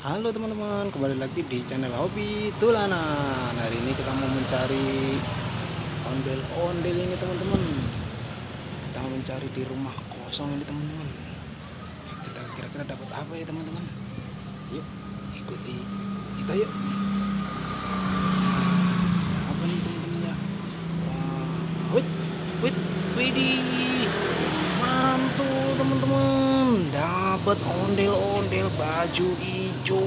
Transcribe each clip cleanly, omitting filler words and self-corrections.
Halo teman-teman, kembali lagi di channel Hobi Tulanan. Hari ini kita mau mencari ondel-ondel ini teman-teman. Kita mau mencari di rumah kosong ini teman-teman. Kita kira-kira dapat apa ya teman-teman? Yuk, ikuti kita yuk. Apa nih teman-teman ya? Wait, wait, widih. Mantul teman-teman. Dapat ondel-ondel baju hijau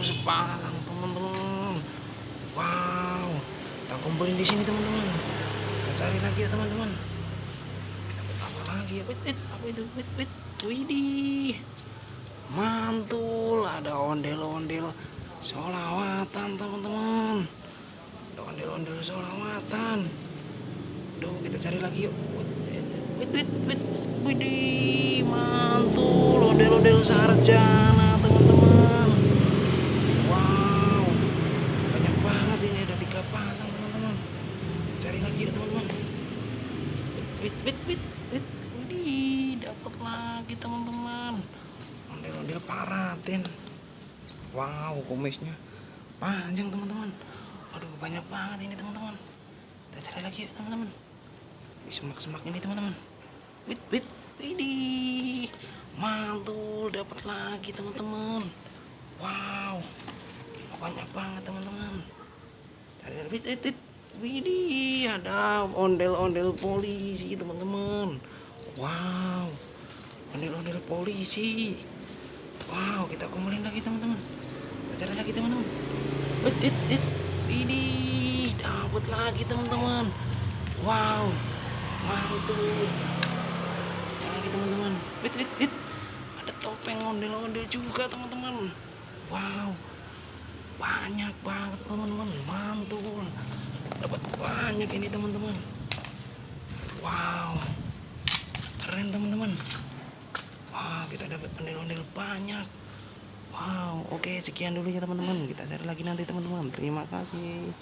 sepasang teman-teman. Wow, kita kumpulin di sini teman-teman. Kita cari lagi ya teman-teman. Dapat apa lagi ya? Wait, apa itu? Wait, widih. Mantul, ada ondel-ondel solawatan teman-teman. Ada ondel-ondel solawatan. Duh, kita cari lagi yuk. Wait. Widih, mantul, ondel-ondel sarjana teman-teman. Wow, banyak banget ini, ada 3 pasang teman-teman. Kita cari lagi yuk teman-teman. Wait. Widih, dapat lagi teman-teman. Ondel-ondel paratin. Wow, kumisnya panjang teman-teman. Aduh, banyak banget ini teman-teman. Kita cari lagi yuk teman-teman. Di semak-semak ini teman-teman. Wait. Widih, mantul, dapat lagi teman-teman. Wow, banyak banget teman-teman. Cari wait. Widih, ada ondel-ondel polisi teman-teman. Wow, ondel-ondel polisi. Wow, kita kumpulin lagi teman-teman. Kita cari lagi teman-teman. Wait. Widih, dapat lagi teman-teman. Wow, mantul. Lagi teman-teman. Wait. Ada topeng ondel-ondel juga teman-teman. Wow, banyak banget teman-teman. Mantul, dapat banyak ini teman-teman. Wow, keren teman-teman. Wow, kita dapat ondel-ondel banyak. Wow, oke, sekian dulu ya teman-teman. Kita cari lagi nanti teman-teman. Terima kasih.